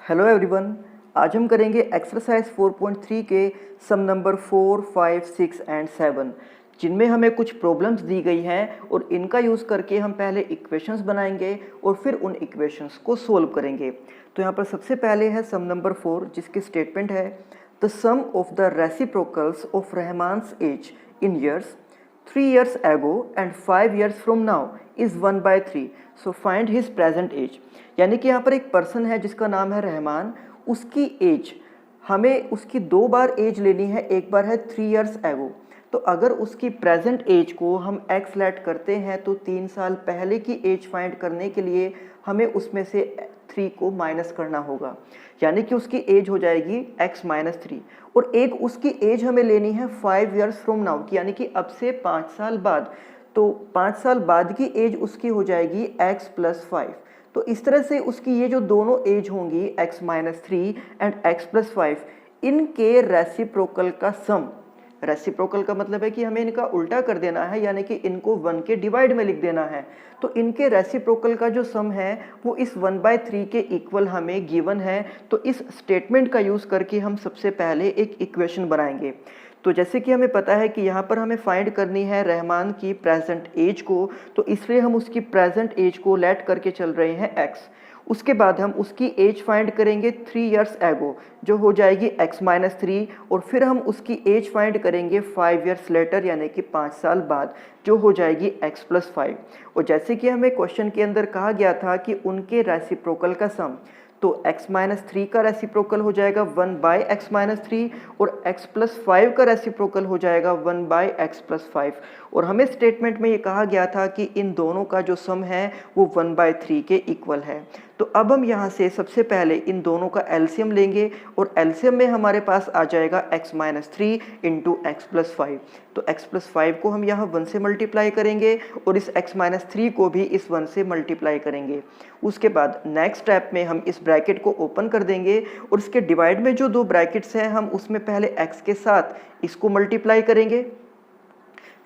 Hello everyone. आज हम करेंगे एक्सरसाइज 4.3 के सम नंबर 4, 5, 6 एंड 7 जिनमें हमें कुछ प्रॉब्लम्स दी गई हैं और इनका यूज़ करके हम पहले इक्वेशंस बनाएंगे और फिर उन इक्वेशंस को सोल्व करेंगे। तो यहाँ पर सबसे पहले है सम नंबर 4 जिसकी स्टेटमेंट है the sum of the reciprocals of Rahman's age in years 3 years ago and 5 years from now is 1/3. So find his present age. यानी कि यहाँ पर एक पर्सन है जिसका नाम है रहमान, उसकी एज हमें उसकी 2 बार एज लेनी है। एक बार है 3 years ago, तो अगर उसकी प्रेजेंट एज को हम एक्स लेट करते हैं तो 3 साल पहले की एज फाइंड करने के लिए हमें उसमें से 3 को माइनस करना होगा, यानी कि उसकी एज हो जाएगी x-3। और एक उसकी एज हमें लेनी है 5 years फ्रॉम नाउ की, यानी कि अब से 5 साल बाद। तो 5 साल बाद की एज उसकी हो जाएगी x+5। तो इस तरह से उसकी ये जो दोनों एज होंगी x-3 एंड x+5, इनके रेसिप्रोकल का सम, रेसिप्रोकल का मतलब है कि हमें इनका उल्टा कर देना है, यानी कि इनको 1 के डिवाइड में लिख देना है। तो इनके रेसिप्रोकल का जो सम है वो इस 1/3 के इक्वल हमें गिवन है। तो इस स्टेटमेंट का यूज़ करके हम सबसे पहले एक इक्वेशन बनाएंगे। तो जैसे कि हमें पता है कि यहाँ पर हमें फाइंड करनी है रहमान की प्रेजेंट एज को, तो इसलिए हम उसकी प्रेजेंट एज को लेट करके चल रहे हैं x। उसके बाद हम उसकी एज फाइंड करेंगे 3 years ago जो हो जाएगी x-3, और फिर हम उसकी एज फाइंड करेंगे 5 years later यानी कि 5 साल बाद जो हो जाएगी x+5। और जैसे कि हमें क्वेश्चन के अंदर कहा गया था कि उनके रेसिप्रोकल का सम, तो x-3 का रेसिप्रोकल हो जाएगा 1/x-3 और x+5 का रेसिप्रोकल हो जाएगा 1/x+5। और हमें स्टेटमेंट में ये कहा गया था कि इन दोनों का जो सम है वो 1/3 के इक्वल है। तो अब हम यहाँ से सबसे पहले इन दोनों का एलसीएम लेंगे और एलसीएम में हमारे पास आ जाएगा x-3 इंटू x+5। तो x+5 को हम यहाँ 1 से मल्टीप्लाई करेंगे और इस x-3 को भी इस 1 से मल्टीप्लाई करेंगे। उसके बाद नेक्स्ट स्टेप में हम इस ब्रैकेट को ओपन कर देंगे और इसके डिवाइड में जो 2 ब्रैकेट्स हैं हम उसमें पहले x के साथ इसको मल्टीप्लाई करेंगे,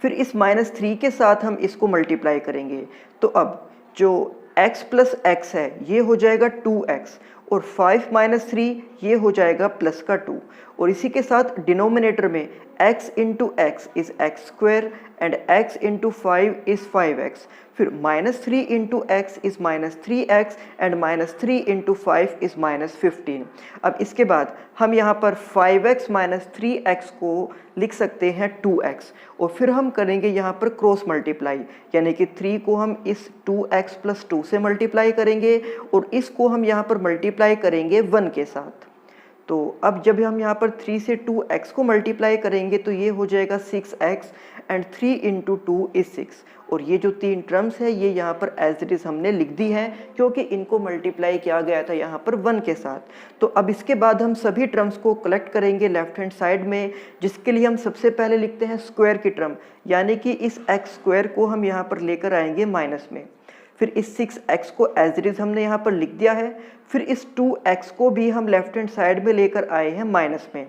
फिर इस -3 के साथ हम इसको मल्टीप्लाई करेंगे। तो अब जो x प्लस x है ये हो जाएगा 2x और 5 - 3 ये हो जाएगा प्लस का 2, और इसी के साथ डिनोमिनेटर में x into x is x² and x into 5 is 5x, फिर -3 into x is -3x and -3 into 5 is -15। अब इसके बाद हम यहाँ पर 5x - 3x को लिख सकते हैं 2x, और फिर हम करेंगे यहाँ पर क्रॉस मल्टीप्लाई, यानी कि 3 को हम इस 2x + 2 से मल्टीप्लाई करेंगे और इसको हम यहाँ पर मल्टीप्लाई करेंगे 1 के साथ। तो अब जब हम यहाँ पर 3 से 2x को मल्टीप्लाई करेंगे तो ये हो जाएगा 6x एंड 3 इंटू 2 इज़ 6, और ये जो 3 टर्म्स है ये यहाँ पर एज इट इज़ हमने लिख दी है क्योंकि इनको मल्टीप्लाई किया गया था यहाँ पर 1 के साथ। तो अब इसके बाद हम सभी टर्म्स को कलेक्ट करेंगे लेफ्ट हैंड साइड में, जिसके लिए हम सबसे पहले लिखते हैं स्क्वायर की टर्म, यानी कि इस x² को हम यहाँ पर लेकर आएंगे माइनस में। फिर इस 6x को एज इट इज़ हमने यहाँ पर लिख दिया है, फिर इस 2x को भी हम लेफ्ट हैंड साइड में लेकर आए हैं माइनस में।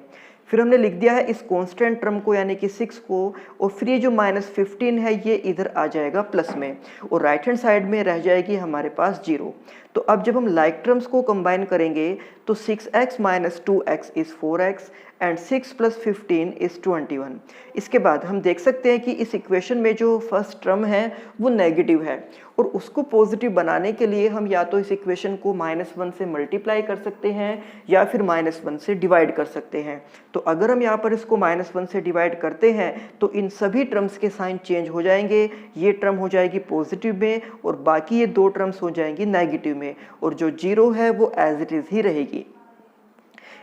फिर हमने लिख दिया है इस कांस्टेंट टर्म को यानी कि 6 को, और फिर ये जो -15 है ये इधर आ जाएगा प्लस में, और राइट हैंड साइड में रह जाएगी हमारे पास 0। तो अब जब हम लाइक टर्म्स को कंबाइन करेंगे तो 6x - 2x is 4x and 6 + 15 is 21। इसके बाद हम देख सकते हैं कि इस इक्वेशन में जो फर्स्ट टर्म है वो नेगेटिव है, और उसको पॉजिटिव बनाने के लिए हम या तो इस इक्वेशन को -1 से मल्टीप्लाई कर सकते हैं या फिर -1 से डिवाइड कर सकते हैं। तो अगर हम यहाँ पर इसको -1 से डिवाइड करते हैं तो इन सभी टर्म्स के साइन चेंज हो जाएंगे, ये टर्म हो जाएगी पॉजिटिव में और बाकी ये 2 टर्म्स हो जाएंगी नेगेटिव में, और जो 0 है वो एज इट इज़ ही रहेगी।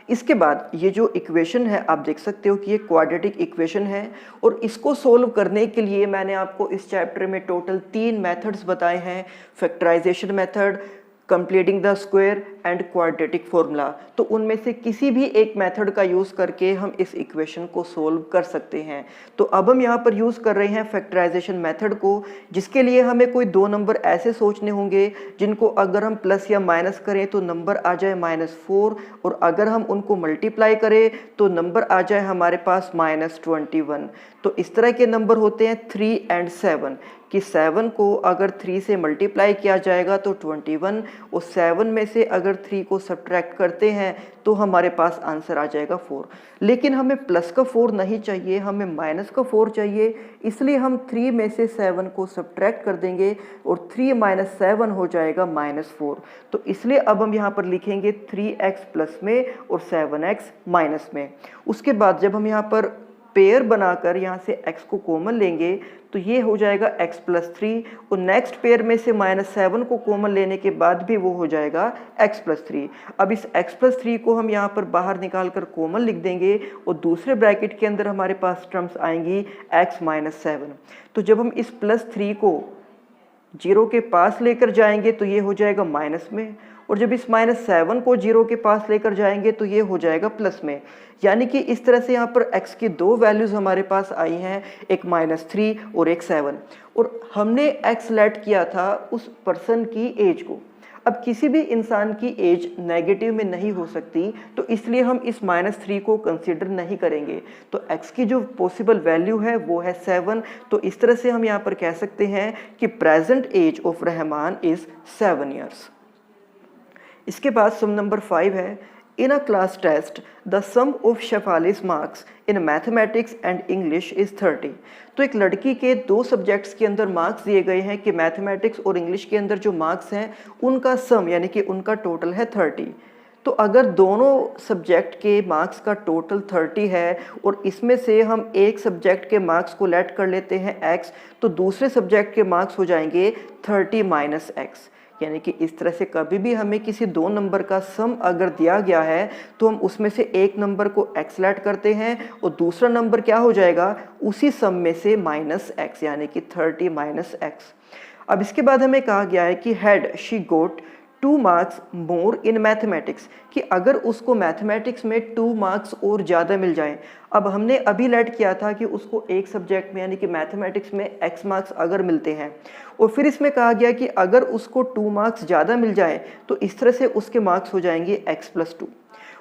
इसके बाद ये जो इक्वेशन है आप देख सकते हो कि ये क्वाड्रेटिक इक्वेशन है, और इसको सोल्व करने के लिए मैंने आपको इस चैप्टर में टोटल 3 मेथड्स बताए हैं, factorisation method, completing the square and quadratic formula. तो उनमें से किसी भी एक मेथड का यूज़ करके हम इस इक्वेशन को सोल्व कर सकते हैं। तो अब हम यहाँ पर यूज़ कर रहे हैं फैक्टराइजेशन मेथड को, जिसके लिए हमें कोई 2 नंबर ऐसे सोचने होंगे जिनको अगर हम प्लस या माइनस करें तो नंबर आ जाए -4, और अगर हम उनको मल्टीप्लाई करें तो नंबर आ जाए हमारे पास -21। तो इस तरह के नंबर होते हैं 3 एंड 7। कि 7 को अगर 3 से मल्टीप्लाई किया जाएगा तो 21, और 7 में से अगर 3 को सब्ट्रैक्ट करते हैं तो हमारे पास आंसर आ जाएगा 4। लेकिन हमें प्लस का 4 नहीं चाहिए, हमें माइनस का 4 चाहिए, इसलिए हम 3 में से 7 को सब्ट्रैक्ट कर देंगे और 3 माइनस 7 हो जाएगा -4। तो इसलिए अब हम यहाँ पर लिखेंगे 3x प्लस में और 7x माइनस में। उसके बाद जब हम यहाँ पर पेयर बनाकर यहाँ से x को कॉमन लेंगे तो ये हो जाएगा x प्लस 3, और नेक्स्ट पेयर में से -7 को कॉमन लेने के बाद भी वो हो जाएगा x प्लस 3। अब इस x प्लस 3 को हम यहाँ पर बाहर निकाल कर कॉमन लिख देंगे और दूसरे ब्रैकेट के अंदर हमारे पास टर्म्स आएंगी x माइनस 7। तो जब हम इस प्लस 3 को 0 के पास लेकर जाएंगे तो ये हो जाएगा माइनस में, और जब इस -7 को 0 के पास लेकर जाएंगे तो ये हो जाएगा प्लस में। यानी कि इस तरह से यहाँ पर x की दो वैल्यूज़ हमारे पास आई हैं, एक -3 और एक 7, और हमने x लेट किया था उस पर्सन की एज को। अब किसी भी इंसान की एज नेगेटिव में नहीं हो सकती, तो इसलिए हम इस -3 को कंसीडर नहीं करेंगे। तो x की जो पॉसिबल वैल्यू है वो है 7। तो इस तरह से हम यहाँ पर कह सकते हैं कि present age of Rahman is 7 years. इसके बाद सम नंबर 5 है, in a class test the sum of Shefali's marks in mathematics and English is 30। तो एक लड़की के 2 सब्जेक्ट्स के अंदर मार्क्स दिए गए हैं कि मैथमेटिक्स और इंग्लिश के अंदर जो मार्क्स हैं उनका सम यानी कि उनका टोटल है 30। तो अगर दोनों सब्जेक्ट के मार्क्स का टोटल 30 है और इसमें से हम एक सब्जेक्ट के मार्क्स को लेट कर लेते हैं x, तो दूसरे सब्जेक्ट के मार्क्स हो जाएंगे 30 माइनस x। यानी कि इस तरह से कभी भी हमें किसी 2 नंबर का सम अगर दिया गया है तो हम उसमें से एक नंबर को x लेट करते हैं और दूसरा नंबर क्या हो जाएगा उसी सम में से -x, यानी कि 30 माइनस x। अब इसके बाद हमें कहा गया है कि had she got 2 marks more in mathematics, कि अगर उसको मैथमेटिक्स में 2 मार्क्स और ज़्यादा मिल जाएं। अब हमने अभी लेट किया था कि उसको एक सब्जेक्ट में यानी कि मैथमेटिक्स में x मार्क्स अगर मिलते हैं, और फिर इसमें कहा गया कि अगर उसको 2 मार्क्स ज़्यादा मिल जाए तो इस तरह से उसके मार्क्स हो जाएंगे x प्लस 2।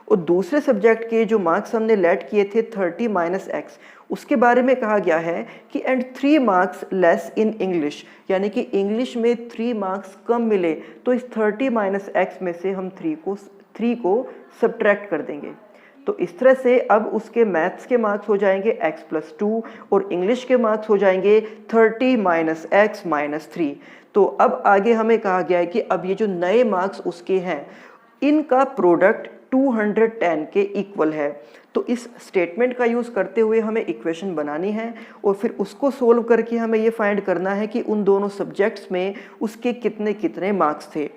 और दूसरे सब्जेक्ट के जो मार्क्स हमने लेट किए थे 30 माइनस x, उसके बारे में कहा गया है कि and 3 marks less in English, यानी कि इंग्लिश में 3 मार्क्स कम मिले तो इस 30 माइनस x में से हम 3 को सब्ट्रैक्ट कर देंगे। तो इस तरह से अब उसके मैथ्स के मार्क्स हो जाएंगे x प्लस 2 और इंग्लिश के मार्क्स हो जाएंगे 30 माइनस x माइनस 3। तो अब आगे हमें कहा गया है कि अब ये जो नए मार्क्स उसके हैं इनका प्रोडक्ट 210 के इक्वल है। तो इस स्टेटमेंट का यूज़ करते हुए हमें इक्वेशन बनानी है और फिर उसको सोल्व करके हमें ये फाइंड करना है कि उन दोनों सब्जेक्ट्स में उसके कितने कितने मार्क्स थे।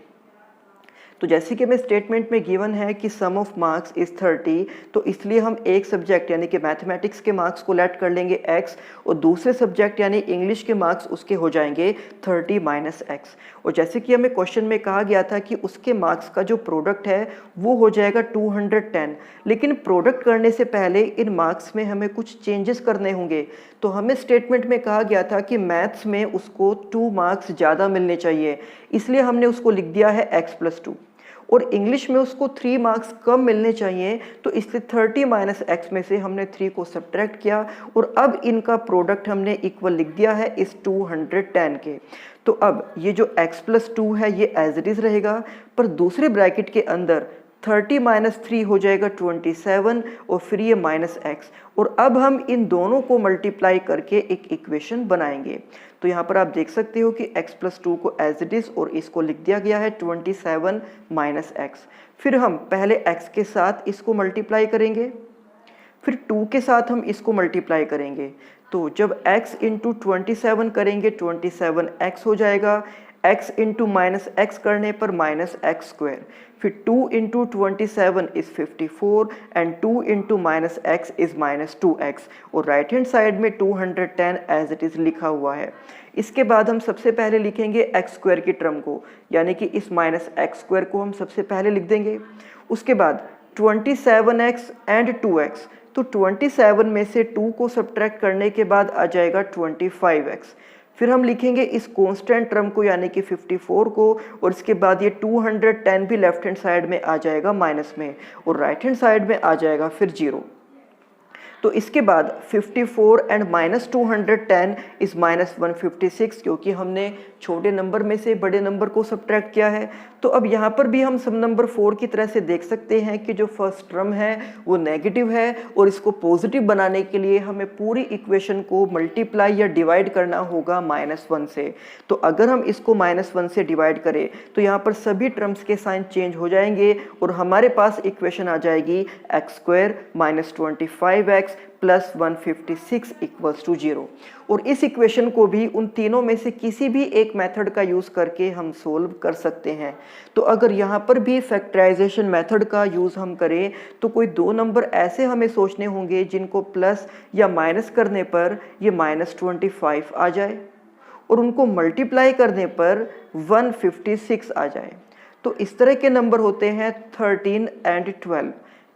तो जैसे कि हमें स्टेटमेंट में गिवन है कि सम ऑफ मार्क्स इज़ 30, तो इसलिए हम एक सब्जेक्ट यानी कि मैथमेटिक्स के मार्क्स को लेट कर लेंगे x, और दूसरे सब्जेक्ट यानी इंग्लिश के मार्क्स उसके हो जाएंगे 30 माइनस x। और जैसे कि हमें क्वेश्चन में कहा गया था कि उसके मार्क्स का जो प्रोडक्ट है वो हो जाएगा 210, लेकिन प्रोडक्ट करने से पहले इन मार्क्स में हमें कुछ चेंजेस करने होंगे। तो हमें स्टेटमेंट में कहा गया था कि मैथ्स में उसको 2 मार्क्स ज़्यादा मिलने चाहिए, इसलिए हमने उसको लिख दिया है x प्लस 2, और इंग्लिश में उसको 3 मार्क्स कम मिलने चाहिए, तो इसलिए 30 माइनस x में से हमने 3 को सब्ट्रैक्ट किया और अब इनका प्रोडक्ट हमने इक्वल लिख दिया है इस 210 के। तो अब ये जो x प्लस 2 है ये एज इट इज़ रहेगा, पर दूसरे ब्रैकेट के अंदर 30 माइनस 3 हो जाएगा 27 और फिर ये माइनस x, और अब हम इन दोनों को मल्टीप्लाई करके एक इक्वेशन बनाएंगे। तो यहाँ पर आप देख सकते हो कि x प्लस 2 को एज इट इज़ और इसको लिख दिया गया है 27 माइनस x। फिर हम पहले x के साथ इसको मल्टीप्लाई करेंगे, फिर 2 के साथ हम इसको मल्टीप्लाई करेंगे। तो जब x इंटू 27 करेंगे 27x हो जाएगा, x इंटू माइनस एक्स करने पर माइनस एक्स स्क्वायर, फिर 2 into 27 is 54 and 2 into minus x is minus 2x, और राइट हैंड साइड में 210 एज इट इज़ लिखा हुआ है। इसके बाद हम सबसे पहले लिखेंगे एक्स स्क्वायर की टर्म को, यानी कि इस माइनस एक्स स्क्वायर को हम सबसे पहले लिख देंगे। उसके बाद 27x एंड 2x, तो 27 में से 2 को सब्ट्रैक्ट करने के बाद आ जाएगा 25x। फिर हम लिखेंगे इस कांस्टेंट टर्म को यानी कि 54 को, और इसके बाद ये 210 भी लेफ्ट हैंड साइड में आ जाएगा माइनस में, और राइट हैंड साइड में आ जाएगा फिर 0। तो इसके बाद 54 एंड -210 इज़ -156, क्योंकि हमने छोटे नंबर में से बड़े नंबर को सब्ट्रैक्ट किया है। तो अब यहाँ पर भी हम सम नंबर 4 की तरह से देख सकते हैं कि जो फर्स्ट टर्म है वो नेगेटिव है और इसको पॉजिटिव बनाने के लिए हमें पूरी इक्वेशन को मल्टीप्लाई या डिवाइड करना होगा -1 से। तो अगर हम इसको -1 से डिवाइड करें तो यहाँ पर सभी टर्म्स के साइन चेंज हो जाएंगे और हमारे पास इक्वेशन आ जाएगी x² -25x + 156 = 0। और इस इक्वेशन को भी उन तीनों में से किसी भी एक मेथड का यूज़ करके हम सोल्व कर सकते हैं। तो अगर यहाँ पर भी फैक्टराइजेशन मेथड का यूज़ हम करें तो कोई दो नंबर ऐसे हमें सोचने होंगे जिनको प्लस या माइनस करने पर ये -25 आ जाए और उनको मल्टीप्लाई करने पर 156 आ जाए। तो इस तरह के नंबर होते हैं 13 एंड 12।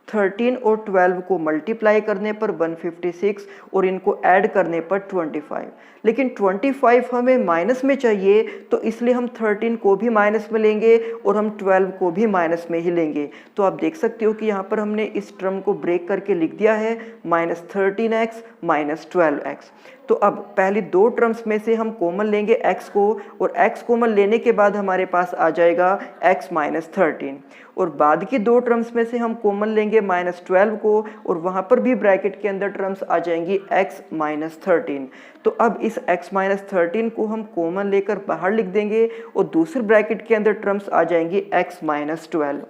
13 और 12 को मल्टीप्लाई करने पर 156 और इनको ऐड करने पर 25। लेकिन 25 हमें माइनस में चाहिए, तो इसलिए हम 13 को भी माइनस में लेंगे और हम 12 को भी माइनस में ही लेंगे। तो आप देख सकते हो कि यहाँ पर हमने इस टर्म को ब्रेक करके लिख दिया है -13x -12x। तो अब पहली दो टर्म्स में से हम कॉमन लेंगे x को, और x कॉमन लेने के बाद हमारे पास आ जाएगा x -13, और बाद की दो टर्म्स में से हम कॉमन लेंगे -12 को, और वहाँ पर भी ब्रैकेट के अंदर टर्म्स आ जाएंगी x -13। तो अब इस x -13 को हम कॉमन लेकर बाहर लिख देंगे और दूसरे ब्रैकेट के अंदर टर्म्स आ जाएंगी x -12।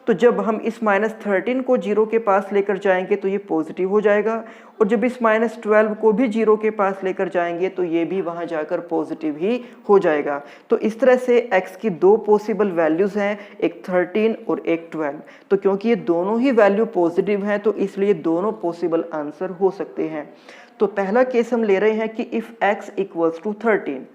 तो जब हम इस -13 को 0 के पास लेकर जाएंगे तो ये पॉजिटिव हो जाएगा, और जब इस -12 को भी 0 के पास लेकर जाएंगे तो ये भी वहाँ जाकर पॉजिटिव ही हो जाएगा। तो इस तरह से x की दो पॉसिबल वैल्यूज़ हैं, एक 13 और एक 12। तो क्योंकि ये दोनों ही वैल्यू पॉजिटिव हैं तो इसलिए दोनों पॉसिबल आंसर हो सकते हैं। तो पहला केस हम ले रहे हैं कि इफ़ x = 13,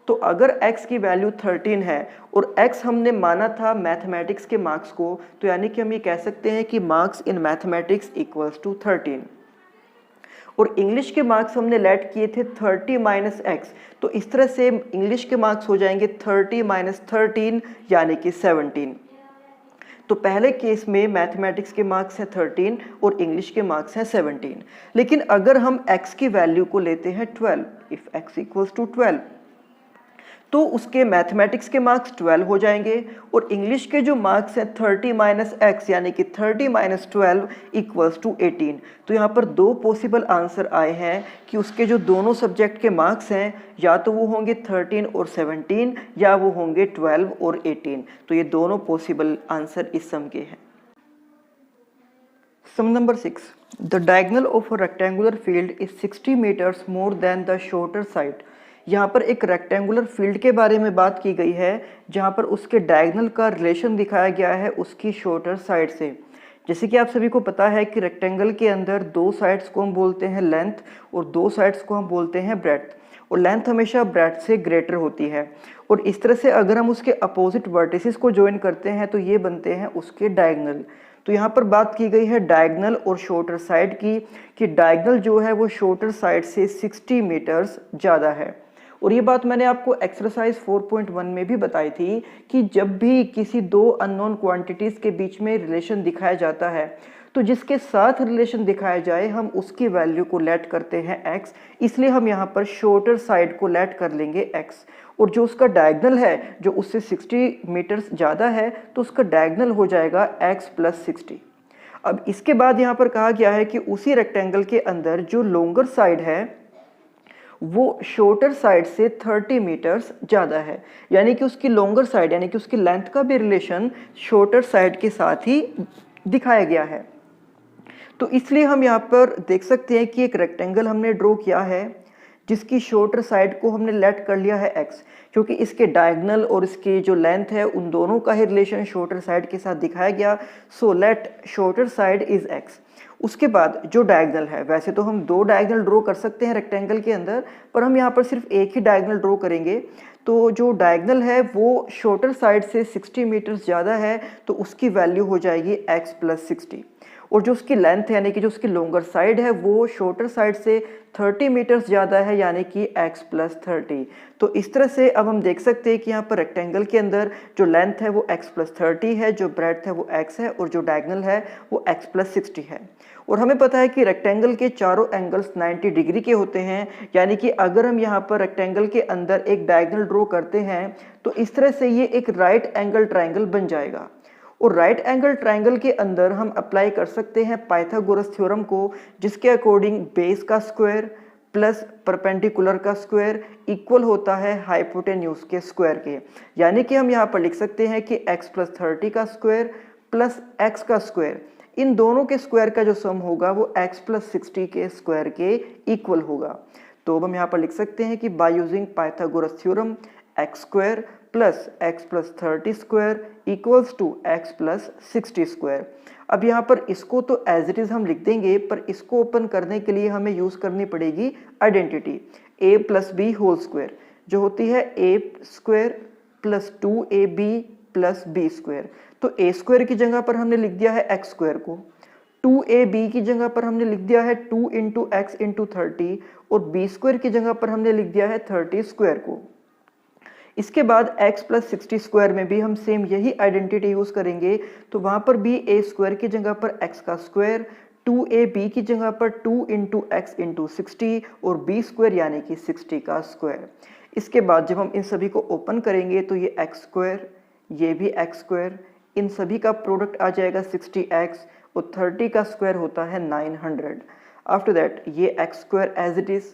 तो अगर x की वैल्यू 13 है और x हमने माना था मैथमेटिक्स के मार्क्स को, तो यानी कि हम ये कह सकते हैं कि मार्क्स इन मैथमेटिक्स = 13, और इंग्लिश के मार्क्स हमने लेट किए थे 30 - x। तो इस तरह से इंग्लिश के मार्क्स हो जाएंगे 30 - 13 यानी कि 17। तो पहले केस में मैथमेटिक्स के मार्क्स हैं 13 और इंग्लिश के मार्क्स हैं 17। लेकिन अगर हम x की वैल्यू को लेते हैं 12, इफ़ x = 12, तो उसके मैथमेटिक्स के मार्क्स 12 हो जाएंगे, और इंग्लिश के जो मार्क्स हैं 30 - x यानी कि 30 - 12 = 18। तो यहाँ पर दो पॉसिबल आंसर आए हैं कि उसके जो दोनों सब्जेक्ट के मार्क्स हैं या तो वो होंगे 13 और 17 या वो होंगे 12 और 18। तो ये दोनों पॉसिबल आंसर इस सम के हैं। Sum number 6, the diagonal of a rectangular field is 60 metres more than the shorter side. यहाँ पर एक रेक्टेंगुलर फील्ड के बारे में बात की गई है जहाँ पर उसके डायगोनल का रिलेशन दिखाया गया है उसकी शॉर्टर साइड से। जैसे कि आप सभी को पता है कि रेक्टेंगल के अंदर दो साइड्स को हम बोलते हैं लेंथ और दो साइड्स को हम बोलते हैं ब्रेड्थ, और लेंथ हमेशा ब्रेड्थ से ग्रेटर होती है। और इस तरह से अगर हम उसके अपोजिट वर्टिसेस को ज्वाइन करते हैं तो ये बनते हैं उसके डायगोनल। तो यहाँ पर बात की गई है डायगोनल और शॉर्टर साइड की, कि डायगोनल जो है वो शॉर्टर साइड से 60 मीटर्स ज़्यादा है। और ये बात मैंने आपको एक्सरसाइज 4.1 में भी बताई थी कि जब भी किसी दो अननोन क्वांटिटीज़ के बीच में रिलेशन दिखाया जाता है तो जिसके साथ रिलेशन दिखाया जाए हम उसकी वैल्यू को लेट करते हैं x, इसलिए हम यहाँ पर शॉर्टर साइड को लेट कर लेंगे x, और जो उसका डायगोनल है जो उससे 60 मीटर्स ज़्यादा है तो उसका डायगोनल हो जाएगा x + 60। अब इसके बाद यहाँ पर कहा गया है कि उसी रेक्टेंगल के अंदर जो लॉन्गर साइड है वो शॉर्टर साइड से 30 मीटर्स ज़्यादा है, यानी कि उसकी लॉन्गर साइड यानी कि उसकी लेंथ का भी रिलेशन शॉर्टर साइड के साथ ही दिखाया गया है। तो इसलिए हम यहाँ पर देख सकते हैं कि एक रेक्टेंगल हमने ड्रॉ किया है जिसकी शॉर्टर साइड को हमने लेट कर लिया है x, क्योंकि इसके डायगोनल और इसकी जो लेंथ है उन दोनों का ही रिलेशन शॉर्टर साइड के साथ दिखाया गया। So let shorter side is x। उसके बाद जो डायगोनल है, वैसे तो हम दो डायगोनल ड्रॉ कर सकते हैं रेक्टेंगल के अंदर, पर हम यहाँ पर सिर्फ एक ही डायगोनल ड्रॉ करेंगे। तो जो डायगोनल है वो शॉर्टर साइड से 60 मीटर्स ज़्यादा है, तो उसकी वैल्यू हो जाएगी x + 60। और जो उसकी लेंथ है यानी कि जो उसकी लॉन्गर साइड है वो शॉर्टर साइड से 30 मीटर्स ज़्यादा है यानी कि x + 30। तो इस तरह से अब हम देख सकते हैं कि यहाँ पर रेक्टेंगल के अंदर जो लेंथ है वो x + 30 है, जो ब्रेड्थ है वो x है और जो डायगोनल है वो x + 60 है। और हमें पता है कि रेक्टेंगल के चारों एंगल्स 90 डिग्री के होते हैं, यानी कि अगर हम यहाँ पर रेक्टेंगल के अंदर एक डायगोनल ड्रॉ करते हैं तो इस तरह से ये एक राइट एंगल ट्रायंगल बन जाएगा। और राइट एंगल ट्रायंगल के अंदर हम अप्लाई कर सकते हैं पाइथागोरस थ्योरम को, जिसके अकॉर्डिंग बेस का स्क्वायर प्लस परपेंडिकुलर का स्क्वायर इक्वल होता है हाइपोटेन्यूज के स्क्वायर के। यानी कि हम यहाँ पर लिख सकते हैं कि x + 30 का स्क्वायर प्लस x का स्क्वायर, इन दोनों के स्क्वायर का जो सम होगा वो x + 60 के स्क्वायर के इक्वल होगा। तो अब हम यहाँ पर लिख सकते हैं कि by using Pythagoras theorem x² plus x + 30 square equals to x + 60 square. अब यहाँ पर इसको तो एज इट इज़ हम लिख देंगे, पर इसको ओपन करने के लिए हमें यूज़ करनी पड़ेगी identity a + b whole square, जो होती है a² + 2ab + b²। तो a² की जगह पर हमने लिख दिया है x² को, 2ab की जगह पर हमने लिख दिया है 2 × x × 30 और b² की जगह पर हमने लिख दिया है 30² को। इसके बाद x + 60 स्क्वायर में भी हम सेम यही आइडेंटिटी यूज़ करेंगे, तो वहाँ पर भी a² की जगह पर x का स्क्वायर, 2ab की जगह पर 2 × x × 60 और b² यानी कि 60 का स्क्वायर। इसके बाद जब हम इन सभी को ओपन करेंगे तो ये x², ये भी x², इन सभी का प्रोडक्ट आ जाएगा 60x और 30 का स्क्वायर होता है 900। आफ्टर दैट ये x² एज इट इज़,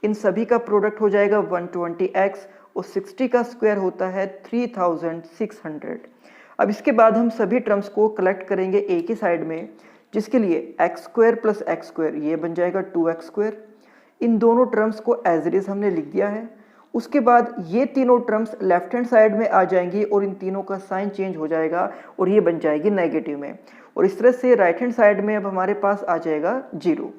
इन सभी का प्रोडक्ट हो जाएगा 120x और 60 का स्क्वायर होता है 3600। अब इसके बाद हम सभी टर्म्स को कलेक्ट करेंगे एक ही साइड में, जिसके लिए x² + x² ये बन जाएगा 2x²। इन दोनों टर्म्स को एज इट इज़ हमने लिख दिया है। उसके बाद ये तीनों टर्म्स लेफ्ट हैंड साइड में आ जाएंगी और इन तीनों का साइन चेंज हो जाएगा और ये बन जाएगी नेगेटिव में, और इस तरह से राइट हैंड साइड में अब हमारे पास आ जाएगा 0।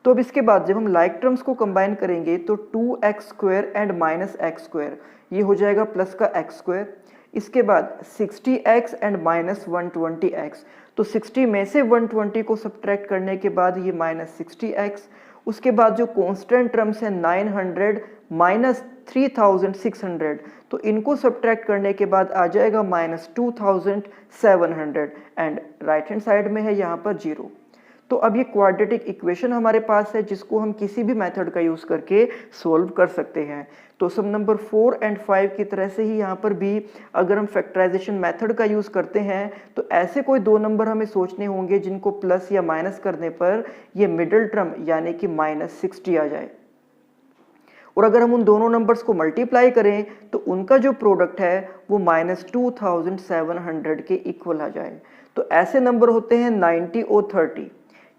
तो अब इसके बाद जब हम लाइक टर्म्स को कंबाइन करेंगे तो 2x² एंड -x² ये हो जाएगा प्लस का x²। इसके बाद 60x एंड -120x, तो 60 में से 120 को सब्ट्रैक्ट करने के बाद ये -60x। उसके बाद जो कांस्टेंट टर्म्स हैं 900 -3600, तो इनको सब्ट्रैक्ट करने के बाद आ जाएगा -2700 एंड राइट हैंड साइड में है यहाँ पर 0। तो अब ये क्वाड्रेटिक इक्वेशन हमारे पास है जिसको हम किसी भी मेथड का यूज़ करके सोल्व कर सकते हैं। तो सम नंबर 4 और 5 की तरह से ही यहाँ पर भी अगर हम फैक्टराइजेशन मेथड का यूज़ करते हैं तो ऐसे कोई दो नंबर हमें सोचने होंगे जिनको प्लस या माइनस करने पर ये मिडिल टर्म यानी कि -60 आ जाए, और अगर हम उन दोनों नंबर्स को मल्टीप्लाई करें तो उनका जो प्रोडक्ट है वो -2700 के इक्वल आ जाए। तो ऐसे नंबर होते हैं 90 और 30,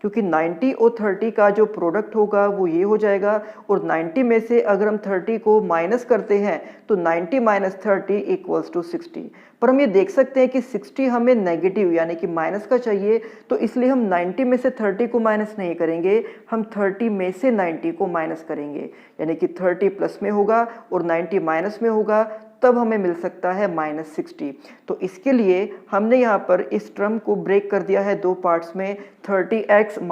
क्योंकि 90 और 30 का जो प्रोडक्ट होगा वो ये हो जाएगा, और 90 में से अगर हम 30 को माइनस करते हैं तो 90 - 30 = 60। पर हम ये देख सकते हैं कि 60 हमें नेगेटिव यानी कि माइनस का चाहिए, तो इसलिए हम 90 में से 30 को माइनस नहीं करेंगे, हम 30 में से 90 को माइनस करेंगे, यानी कि 30 प्लस में होगा और 90 माइनस में होगा, तब हमें मिल सकता है -60। तो इसके लिए हमने यहाँ पर इस टर्म को ब्रेक कर दिया है दो पार्ट्स में, 30x -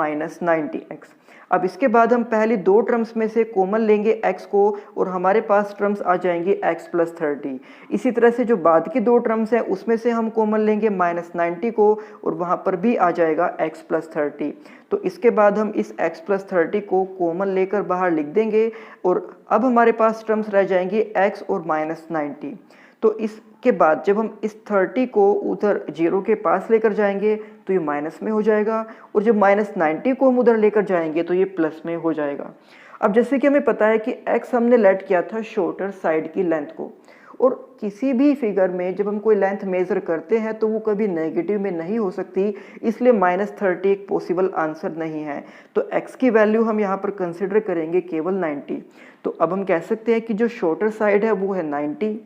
90x। अब इसके बाद हम पहली दो टर्म्स में से कॉमन लेंगे x को और हमारे पास टर्म्स आ जाएंगे x + 30। इसी तरह से जो बाद की दो टर्म्स हैं उसमें से हम कॉमन लेंगे -90 को और वहाँ पर भी आ जाएगा x + 30। तो इसके बाद हम इस x + 30 को कॉमन लेकर बाहर लिख देंगे और अब हमारे पास टर्म्स रह जाएंगे x और -90। तो इसके बाद जब हम इस 30 को उधर 0 के पास लेकर जाएंगे तो ये माइनस में हो जाएगा, और जब -90 को हम उधर लेकर जाएंगे तो ये प्लस में हो जाएगा। अब जैसे कि हमें पता है कि x हमने लेट किया था शॉर्टर साइड की लेंथ को, और किसी भी फिगर में जब हम कोई लेंथ मेज़र करते हैं तो वो कभी नेगेटिव में नहीं हो सकती, इसलिए -30 एक पॉसिबल आंसर नहीं है। तो x की वैल्यू हम यहाँ पर कंसिडर करेंगे केवल 90। तो अब हम कह सकते हैं कि जो शॉर्टर साइड है वो है 90,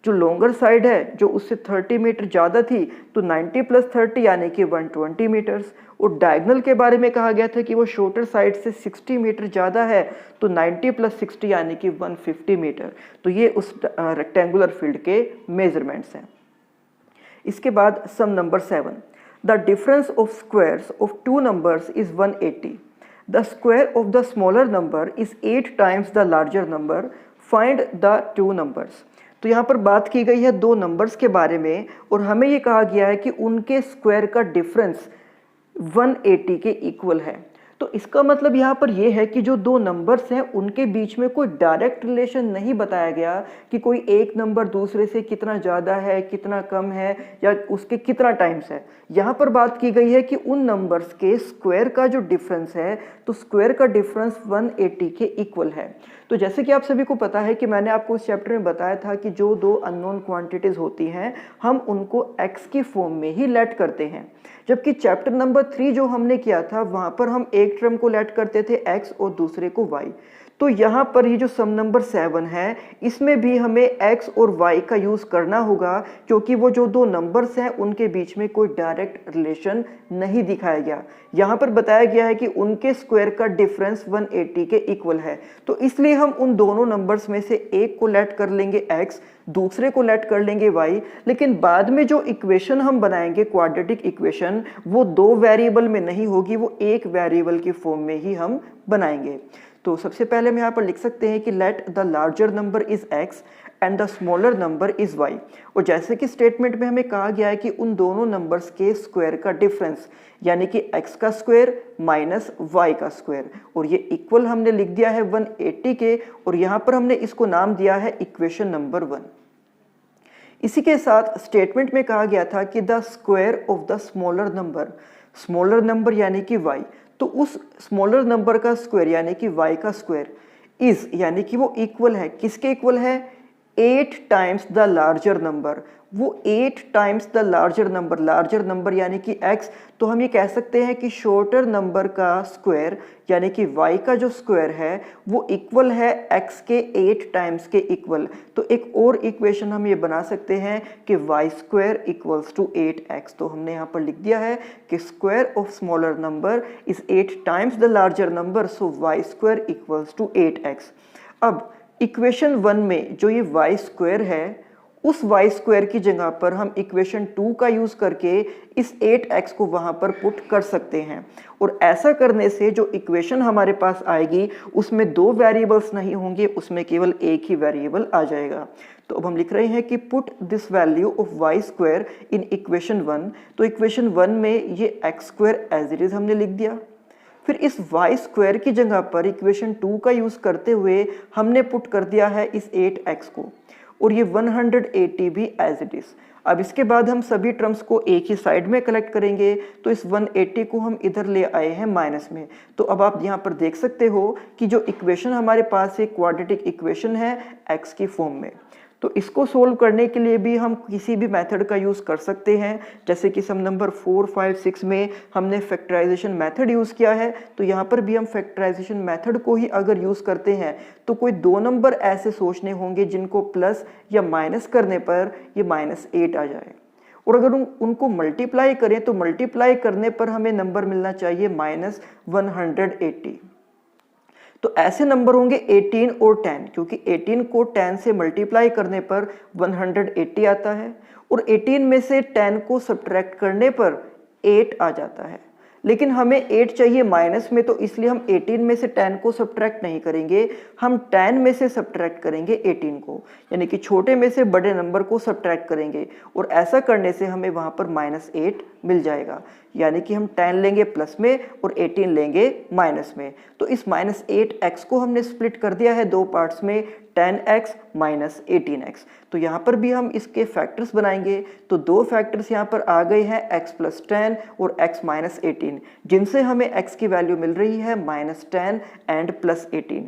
जो लॉन्गर साइड है जो उससे 30 मीटर ज़्यादा थी तो 90 + 30 यानी कि 120 मीटर्स, और डायगोनल के बारे में कहा गया था कि वो शॉर्टर साइड से 60 मीटर ज़्यादा है तो 90 + 60 यानी कि 150 मीटर। तो ये उस रेक्टेंगुलर फील्ड के मेजरमेंट्स हैं। इसके बाद sum number 7। The difference of squares of two numbers is 180. The square of the smaller number is 8 times the larger number. Find the two numbers. तो यहाँ पर बात की गई है दो नंबर्स के बारे में और हमें ये कहा गया है कि उनके स्क्वायर का डिफरेंस 180 के इक्वल है. तो इसका मतलब यहाँ पर यह है कि जो दो नंबर्स हैं उनके बीच में कोई डायरेक्ट रिलेशन नहीं बताया गया कि कोई एक नंबर दूसरे से कितना ज़्यादा है, कितना कम है या उसके कितना टाइम्स है. यहाँ पर बात की गई है कि उन नंबर्स के स्क्वायर का जो डिफरेंस है तो स्क्वायर का डिफरेंस 180 के इक्वल है. तो जैसे कि आप सभी को पता है कि मैंने आपको इस चैप्टर में बताया था कि जो दो अननोन क्वांटिटीज़ होती हैं हम उनको x की फॉर्म में ही लेट करते हैं. जबकि चैप्टर नंबर 3 जो हमने किया था वहाँ पर हम एक टर्म को लेट करते थे x और दूसरे को y. तो यहाँ पर ये जो सम नंबर 7 है इसमें भी हमें x और y का यूज़ करना होगा क्योंकि वो जो दो नंबर्स हैं उनके बीच में कोई डायरेक्ट रिलेशन नहीं दिखाया गया. यहाँ पर बताया गया है कि उनके स्क्वायर का डिफरेंस 180 के इक्वल है. तो इसलिए हम उन दोनों नंबर्स में से एक को लेट कर लेंगे x, दूसरे को लेट कर लेंगे y. लेकिन बाद में जो इक्वेशन हम बनाएंगे क्वाड्रेटिक इक्वेशन वो दो वेरिएबल में नहीं होगी, वो एक वेरिएबल की फॉर्म में ही हम बनाएंगे. तो सबसे पहले हम यहाँ पर लिख सकते हैं कि let the larger number is x and the smaller number is y. और जैसे कि स्टेटमेंट में हमें कहा गया है कि उन दोनों नंबर्स के स्क्वायर का डिफरेंस यानी कि x का स्क्वायर माइनस y का स्क्वायर और ये इक्वल हमने लिख दिया है 180 के और यहाँ पर हमने इसको नाम दिया है इक्वेशन नंबर 1. इसी के साथ स्टेटमेंट में कहा गया था कि the square of the smaller number यानी कि y. तो उस स्मॉलर नंबर का स्क्वायर यानी कि y का स्क्वायर इज यानी कि वो इक्वल है, किसके इक्वल है, 8 टाइम्स द लार्जर नंबर. वो 8 टाइम्स द लार्जर नंबर यानी कि x. तो हम ये कह सकते हैं कि शॉर्टर नंबर का स्क्वायर यानी कि y का जो स्क्वायर है वो इक्वल है x के 8 टाइम्स के इक्वल. तो एक और इक्वेशन हम ये बना सकते हैं कि y square equals to 8x. तो हमने यहाँ पर लिख दिया है कि square of smaller number is 8 times the larger number, so y square equals to 8x. अब इक्वेशन 1 में जो ये y स्क्वायर है उस y स्क्वायर की जगह पर हम इक्वेशन 2 का यूज़ करके इस 8x को वहाँ पर पुट कर सकते हैं. और ऐसा करने से जो इक्वेशन हमारे पास आएगी उसमें दो वेरिएबल्स नहीं होंगे, उसमें केवल एक ही वेरिएबल आ जाएगा. तो अब हम लिख रहे हैं कि put this value of y square in equation 1. तो इक्वेशन 1 में ये x square as it is हमने लिख दिया. फिर इस y स्क्वायर की जगह पर इक्वेशन 2 का यूज़ करते हुए हमने पुट कर दिया है इस 8x को और ये 180 भी एज इट इज़. अब इसके बाद हम सभी टर्म्स को एक ही साइड में कलेक्ट करेंगे. तो इस 180 को हम इधर ले आए हैं माइनस में. तो अब आप यहाँ पर देख सकते हो कि जो इक्वेशन हमारे पास एक क्वाड्रेटिक इक्वेशन है x की फॉर्म में. तो इसको सोल्व करने के लिए भी हम किसी भी मेथड का यूज़ कर सकते हैं. जैसे कि सम नंबर 4, 5, 6 में हमने फैक्टराइजेशन मेथड यूज़ किया है तो यहाँ पर भी हम फैक्टराइजेशन मेथड को ही अगर यूज़ करते हैं तो कोई दो नंबर ऐसे सोचने होंगे जिनको प्लस या माइनस करने पर ये -8 आ जाए. और अगर उनको मल्टीप्लाई करें तो मल्टीप्लाई करने पर हमें नंबर मिलना चाहिए -180. तो ऐसे नंबर होंगे 18 और 10 क्योंकि 18 को 10 से मल्टीप्लाई करने पर 180 आता है और 18 में से 10 को सब्ट्रैक्ट करने पर 8 आ जाता है. लेकिन हमें 8 चाहिए माइनस में तो इसलिए हम 18 में से 10 को सब्ट्रैक्ट नहीं करेंगे, हम 10 में से सब्ट्रैक्ट करेंगे 18 को, यानी कि छोटे में से बड़े नंबर को सब्ट्रैक्ट करेंगे और ऐसा करने से हमें वहाँ पर -8 मिल जाएगा. यानी कि हम 10 लेंगे प्लस में और 18 लेंगे माइनस में. तो इस -8x को हमने स्प्लिट कर दिया है दो पार्ट्स में, 10x माइनस 18x. तो यहाँ पर भी हम इसके फैक्टर्स बनाएंगे. तो दो फैक्टर्स यहाँ पर आ गए हैं x प्लस 10 और x माइनस 18 जिनसे हमें x की वैल्यू मिल रही है -10 एंड +18.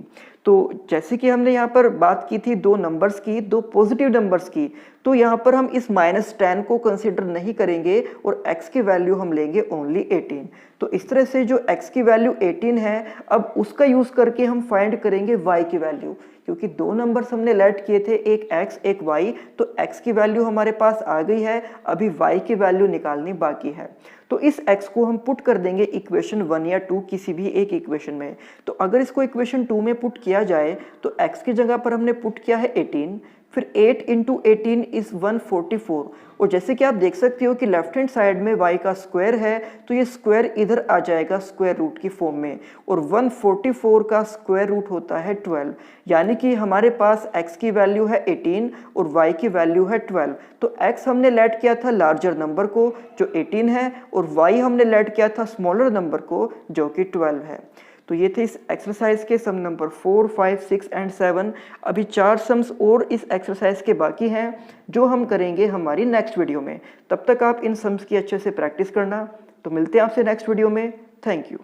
तो जैसे कि हमने यहाँ पर बात की थी दो नंबर्स की, दो पॉजिटिव नंबर्स की, तो यहाँ पर हम इस -10 को कंसिडर नहीं करेंगे और x की वैल्यू हम लेंगे ओनली 18. तो इस तरह से जो x की वैल्यू 18 है अब उसका यूज़ करके हम फाइंड करेंगे y की वैल्यू. क्योंकि दो नंबर्स हमने लेट किए थे, एक x एक y, तो x की वैल्यू हमारे पास आ गई है, अभी y की वैल्यू निकालनी बाकी है. तो इस x को हम पुट कर देंगे इक्वेशन 1 या 2 किसी भी एक इक्वेशन में. तो अगर इसको इक्वेशन 2 में पुट किया जाए तो x की जगह पर हमने पुट किया है 18, फिर 8 इंटू 18 इज़ 144। और जैसे कि आप देख सकते हो कि लेफ्ट हैंड साइड में y का स्क्वायर है तो ये स्क्वायर इधर आ जाएगा स्क्वायर रूट की फॉर्म में, और 144 का स्क्वायर रूट होता है 12। यानी कि हमारे पास x की वैल्यू है 18 और y की वैल्यू है 12। तो x हमने लेट किया था लार्जर नंबर को जो 18 है, और y हमने लेट किया था स्मॉलर नंबर को जो कि 12 है। तो ये थे इस एक्सरसाइज के सम नंबर 4, 5, 6 एंड 7। अभी 4 सम्स और इस एक्सरसाइज के बाकी हैं जो हम करेंगे हमारी नेक्स्ट वीडियो में। तब तक आप इन सम्स की अच्छे से प्रैक्टिस करना। तो मिलते हैं आपसे नेक्स्ट वीडियो में। Thank you.